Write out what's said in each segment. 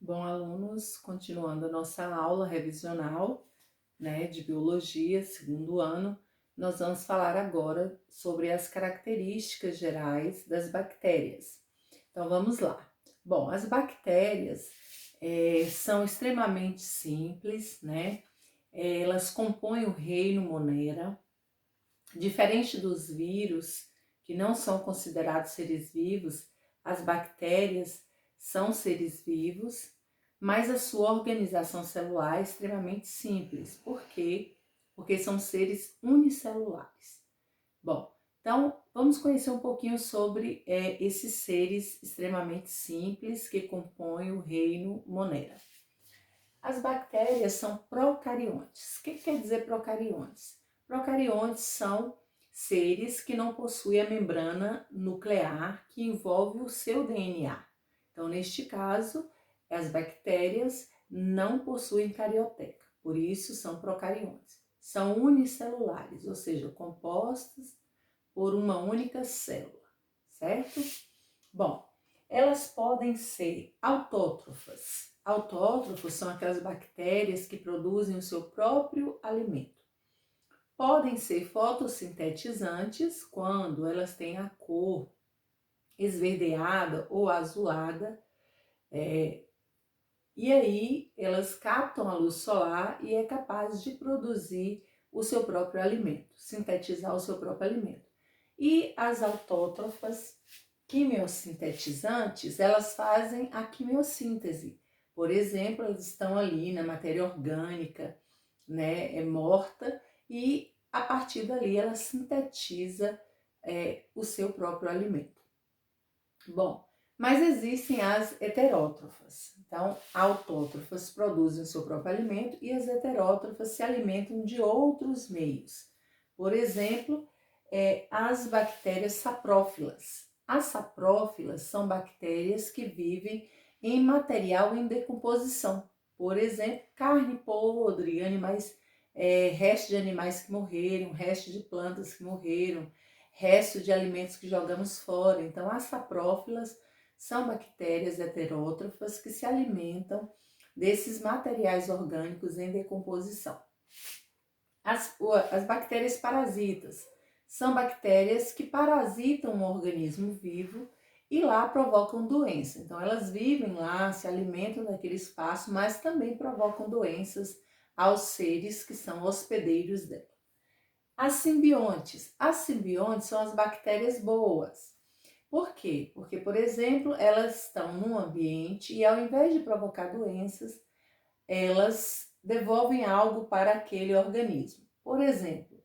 Bom, alunos, continuando a nossa aula revisional, de biologia, segundo ano, nós vamos falar agora sobre as características gerais das bactérias. Então, vamos lá. Bom, as bactérias são extremamente simples, Elas compõem o reino Monera. Diferente dos vírus, que não são considerados seres vivos, as bactérias são seres vivos, mas a sua organização celular é extremamente simples. Por quê? Porque são seres unicelulares. Bom, então vamos conhecer um pouquinho sobre esses seres extremamente simples que compõem o reino Monera. As bactérias são procariontes. O que quer dizer procariontes? Procariontes são seres que não possuem a membrana nuclear que envolve o seu DNA. Então, neste caso, as bactérias não possuem carioteca, por isso são procariontes. São unicelulares, ou seja, compostas por uma única célula, certo? Bom, elas podem ser autótrofas. Autótrofos são aquelas bactérias que produzem o seu próprio alimento. Podem ser fotossintetizantes quando elas têm a cor esverdeada ou azulada, e aí elas captam a luz solar e é capaz de produzir o seu próprio alimento, sintetizar o seu próprio alimento. E as autótrofas quimiosintetizantes, elas fazem a quimiossíntese. Por exemplo, elas estão ali na matéria orgânica, morta, e a partir dali ela sintetiza o seu próprio alimento. Bom, mas existem as heterótrofas. Então, autótrofas produzem o seu próprio alimento e as heterótrofas se alimentam de outros meios. Por exemplo, as bactérias saprófilas. As saprófilas são bactérias que vivem em material em decomposição. Por exemplo, carne podre, restos de animais que morreram, restos de plantas que morreram, restos de alimentos que jogamos fora. Então, as saprófilas são bactérias heterótrofas que se alimentam desses materiais orgânicos em decomposição. As bactérias parasitas são bactérias que parasitam um organismo vivo e lá provocam doença. Então, elas vivem lá, se alimentam daquele espaço, mas também provocam doenças aos seres que são hospedeiros dela. As simbiontes. As simbiontes são as bactérias boas. Por quê? Porque, por exemplo, elas estão num ambiente e ao invés de provocar doenças, elas devolvem algo para aquele organismo. Por exemplo,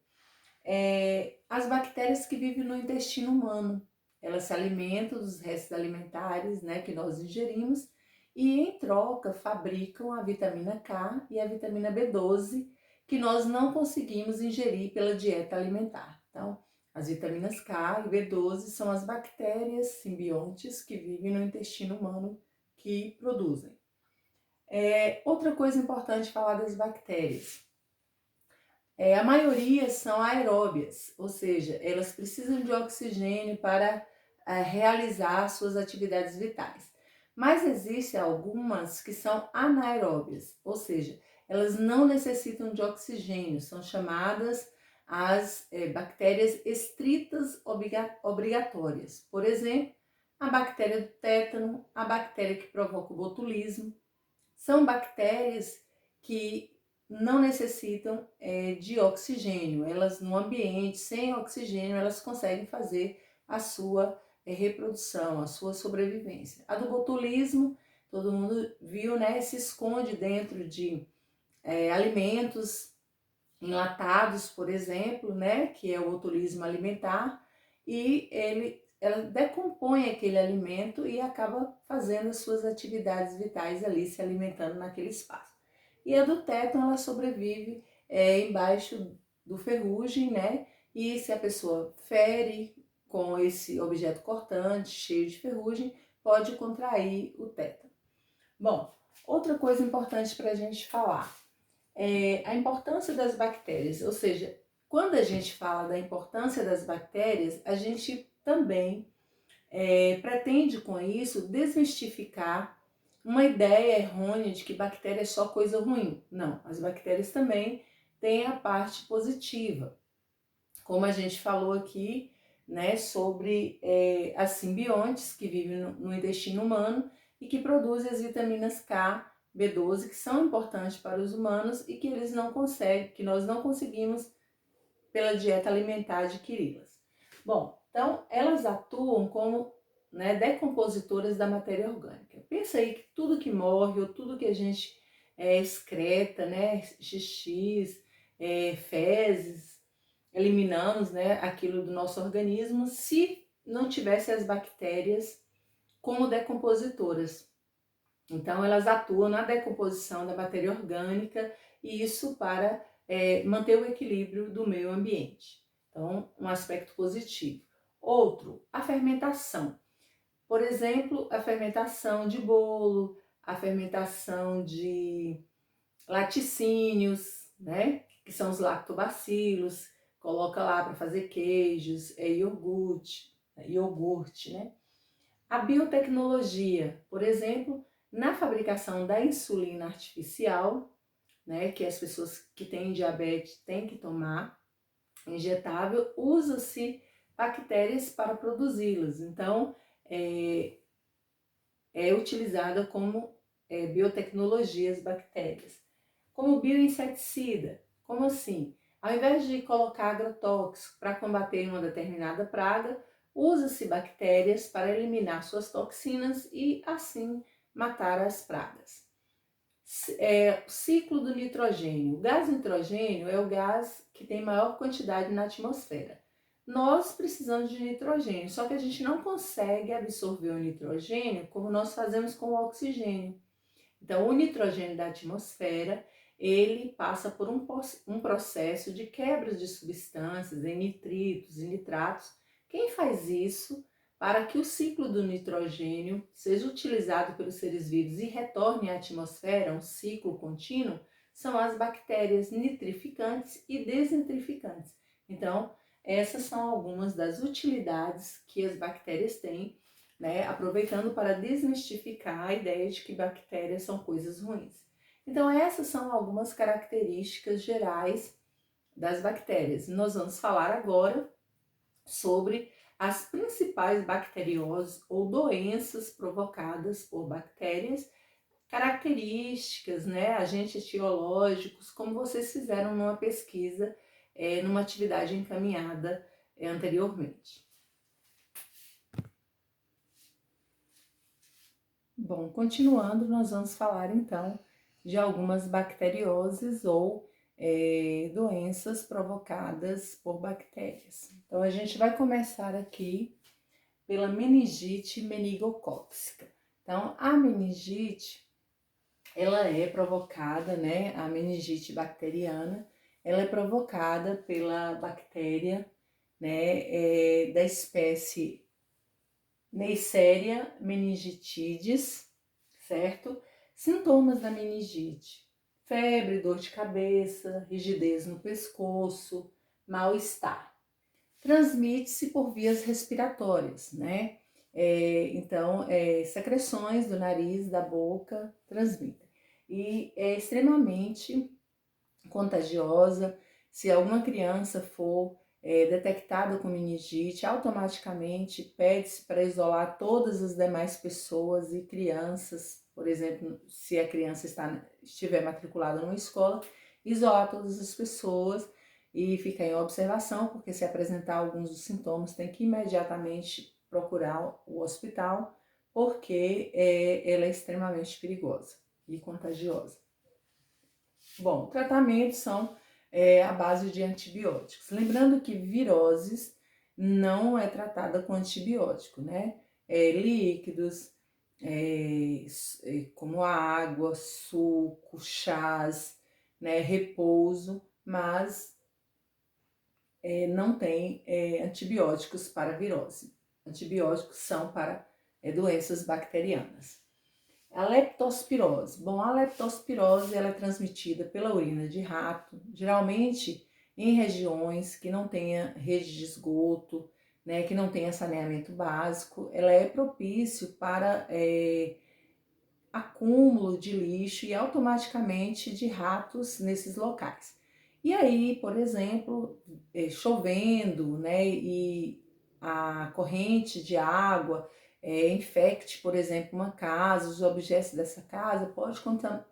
as bactérias que vivem no intestino humano, elas se alimentam dos restos alimentares, que nós ingerimos e em troca fabricam a vitamina K e a vitamina B12 que nós não conseguimos ingerir pela dieta alimentar. Então, as vitaminas K e B12 são as bactérias simbiontes que vivem no intestino humano que produzem. Outra coisa importante falar das bactérias. A maioria são aeróbias, ou seja, elas precisam de oxigênio para realizar suas atividades vitais. Mas existem algumas que são anaeróbias, ou seja, elas não necessitam de oxigênio, são chamadas as bactérias estritas obrigatórias. Por exemplo, a bactéria do tétano, a bactéria que provoca o botulismo, são bactérias que não necessitam de oxigênio. Elas no ambiente, sem oxigênio, elas conseguem fazer a sua reprodução, a sua sobrevivência. A do botulismo, todo mundo viu, se esconde dentro de alimentos enlatados, por exemplo, que é o botulismo alimentar, e ela decompõe aquele alimento e acaba fazendo as suas atividades vitais ali, se alimentando naquele espaço. E a do tétano, ela sobrevive embaixo do ferrugem, e se a pessoa fere com esse objeto cortante, cheio de ferrugem, pode contrair o tétano. Bom, outra coisa importante para a gente falar é a importância das bactérias, ou seja, quando a gente fala da importância das bactérias, a gente também pretende com isso desmistificar uma ideia errônea de que bactéria é só coisa ruim. Não, as bactérias também têm a parte positiva. Como a gente falou aqui, né, sobre as simbiontes que vivem no intestino humano e que produzem as vitaminas K, B12, que são importantes para os humanos e que eles não conseguem, que nós não conseguimos pela dieta alimentar adquiri-las. Bom, então elas atuam como, né, decompositoras da matéria orgânica. Pensa aí que tudo que morre ou tudo que a gente excreta, né, xixi, fezes, eliminamos, né, aquilo do nosso organismo, se não tivesse as bactérias como decompositoras. Então, elas atuam na decomposição da matéria orgânica e isso para manter o equilíbrio do meio ambiente. Então, um aspecto positivo. Outro, a fermentação. Por exemplo, a fermentação de bolo, a fermentação de laticínios, né? Que são os lactobacilos, coloca lá para fazer queijos, iogurte, né? A biotecnologia, por exemplo, na fabricação da insulina artificial, né, que as pessoas que têm diabetes têm que tomar, injetável, usa-se bactérias para produzi-las. Então, é utilizada como biotecnologia as bactérias. Como bioinseticida, como assim? Ao invés de colocar agrotóxico para combater uma determinada praga, usa-se bactérias para eliminar suas toxinas e assim matar as pragas. Ciclo do nitrogênio. O gás nitrogênio é o gás que tem maior quantidade na atmosfera. Nós precisamos de nitrogênio, só que a gente não consegue absorver o nitrogênio como nós fazemos com o oxigênio. Então, o nitrogênio da atmosfera, ele passa por um processo de quebra de substâncias em nitritos e nitratos. Quem faz isso para que o ciclo do nitrogênio seja utilizado pelos seres vivos e retorne à atmosfera, um ciclo contínuo, são as bactérias nitrificantes e desnitrificantes. Então, essas são algumas das utilidades que as bactérias têm, né, aproveitando para desmistificar a ideia de que bactérias são coisas ruins. Então, essas são algumas características gerais das bactérias. Nós vamos falar agora sobre as principais bacterioses ou doenças provocadas por bactérias, características, né, agentes etiológicos, como vocês fizeram numa pesquisa, numa atividade encaminhada anteriormente. Bom, continuando, nós vamos falar então de algumas bacterioses ou doenças provocadas por bactérias. Então, a gente vai começar aqui pela meningite meningocócica. Então, a meningite, ela é provocada, né, a meningite bacteriana, ela é provocada pela bactéria, né, da espécie Neisseria meningitidis, certo? Sintomas da meningite: febre, dor de cabeça, rigidez no pescoço, mal-estar. Transmite-se por vias respiratórias, né? Então, secreções do nariz, da boca, transmitem. E é extremamente contagiosa. Se alguma criança for detectada com meningite, automaticamente pede-se para isolar todas as demais pessoas e crianças. Por exemplo, se a criança estiver matriculada numa escola, isolar todas as pessoas e ficar em observação, porque se apresentar alguns dos sintomas, tem que imediatamente procurar o hospital, porque ela é extremamente perigosa e contagiosa. Bom, tratamentos são à base de antibióticos. Lembrando que viroses não é tratada com antibiótico, né? Líquidos, como água, suco, chás, né? Repouso, mas não tem antibióticos para virose. Antibióticos são para doenças bacterianas. A leptospirose. Bom, a leptospirose ela é transmitida pela urina de rato, geralmente em regiões que não tenha rede de esgoto, né, que não tenha saneamento básico. Ela é propício para acúmulo de lixo e automaticamente de ratos nesses locais. E aí, por exemplo, chovendo, né, e a corrente de água infecte, por exemplo, uma casa, os objetos dessa casa, pode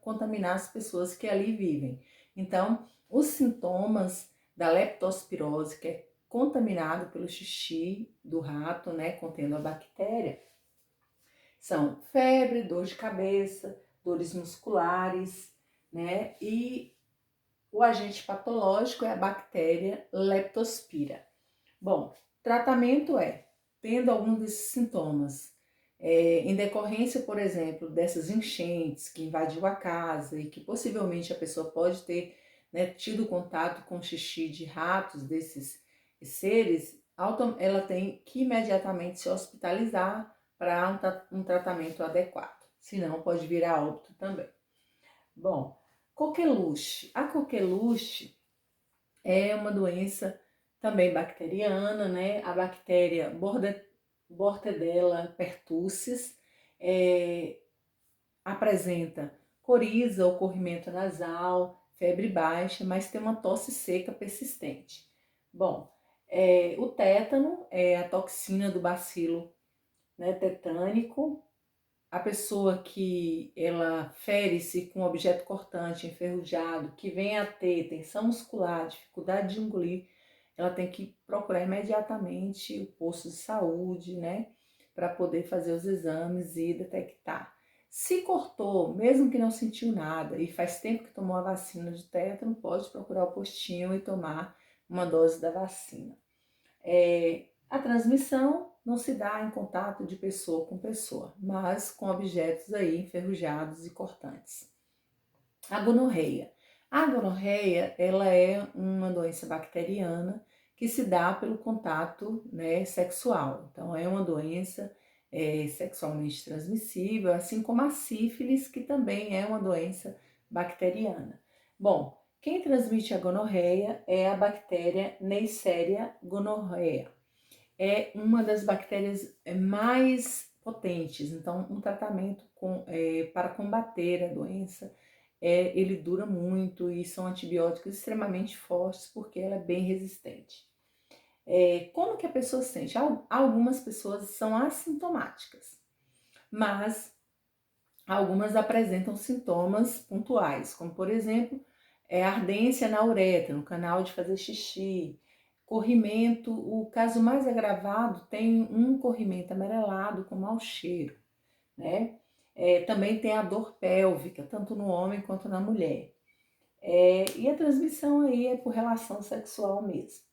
contaminar as pessoas que ali vivem. Então, os sintomas da leptospirose, que é contaminado pelo xixi do rato, né, contendo a bactéria, são febre, dor de cabeça, dores musculares, né, e o agente patológico é a bactéria Leptospira. Bom, tratamento tendo algum desses sintomas, em decorrência, por exemplo, dessas enchentes que invadiu a casa e que possivelmente a pessoa pode ter, né, tido contato com xixi de ratos desses seres, ela tem que imediatamente se hospitalizar para um tratamento adequado, senão pode vir a óbito também. Bom, coqueluche. A coqueluche é uma doença também bacteriana, né? A bactéria Bordetella pertussis apresenta coriza ou corrimento nasal, febre baixa, mas tem uma tosse seca persistente. Bom, o tétano é a toxina do bacilo, né, tetânico. A pessoa que ela fere-se com objeto cortante, enferrujado, que vem a ter tensão muscular, dificuldade de engolir, ela tem que procurar imediatamente o posto de saúde, né, para poder fazer os exames e detectar. Se cortou, mesmo que não sentiu nada e faz tempo que tomou a vacina de tétano, pode procurar o postinho e tomar uma dose da vacina. A transmissão não se dá em contato de pessoa com pessoa, mas com objetos aí enferrujados e cortantes. A gonorreia. A gonorreia, ela é uma doença bacteriana que se dá pelo contato, né, sexual. Então, é uma doença sexualmente transmissível, assim como a sífilis, que também é uma doença bacteriana. Bom, quem transmite a gonorreia é a bactéria Neisseria gonorrhoeae. É uma das bactérias mais potentes, então um tratamento para combater a doença, ele dura muito e são antibióticos extremamente fortes porque ela é bem resistente. Como que a pessoa sente? Algumas pessoas são assintomáticas, mas algumas apresentam sintomas pontuais, como por exemplo, ardência na uretra, no canal de fazer xixi, corrimento. O caso mais agravado tem um corrimento amarelado com mau cheiro, né? Também tem a dor pélvica, tanto no homem quanto na mulher. E a transmissão aí é por relação sexual mesmo.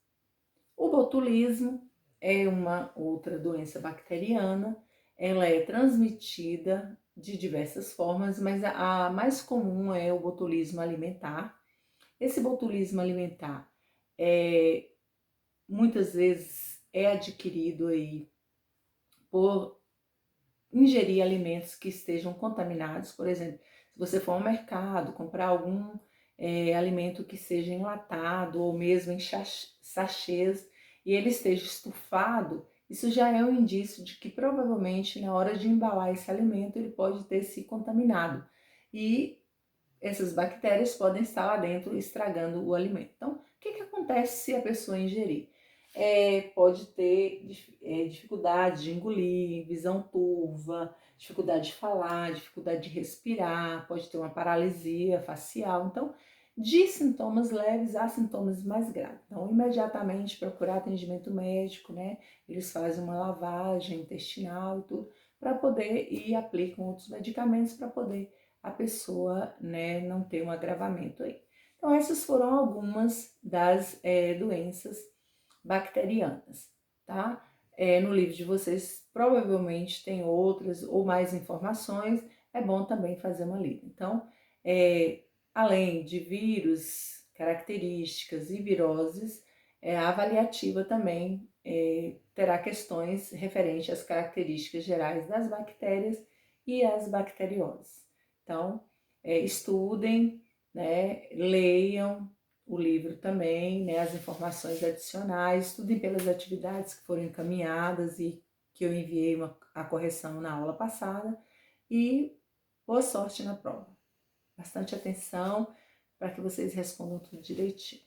O botulismo é uma outra doença bacteriana, ela é transmitida de diversas formas, mas a mais comum é o botulismo alimentar. Esse botulismo alimentar muitas vezes é adquirido aí por ingerir alimentos que estejam contaminados. Por exemplo, se você for ao mercado comprar algum alimento que seja enlatado ou mesmo em sachês e ele esteja estufado, isso já é um indício de que provavelmente na hora de embalar esse alimento ele pode ter se contaminado e essas bactérias podem estar lá dentro estragando o alimento. Então, o que acontece se a pessoa ingerir? Pode ter dificuldade de engolir, visão turva, dificuldade de falar, dificuldade de respirar, pode ter uma paralisia facial. Então, de sintomas leves a sintomas mais graves. Então, imediatamente procurar atendimento médico, né? Eles fazem uma lavagem intestinal e tudo, para poder e aplicam outros medicamentos para poder a pessoa, né, não ter um agravamento aí. Então, essas foram algumas das doenças bacterianas, tá? No livro de vocês provavelmente tem outras ou mais informações, é bom também fazer uma lida. Então, além de vírus, características e viroses, a avaliativa também terá questões referentes às características gerais das bactérias e às bacterioses. Então, estudem, né, leiam o livro também, né, as informações adicionais, estudem pelas atividades que foram encaminhadas e que eu enviei a correção na aula passada e Boa sorte na prova. Bastante atenção para que vocês respondam tudo direitinho.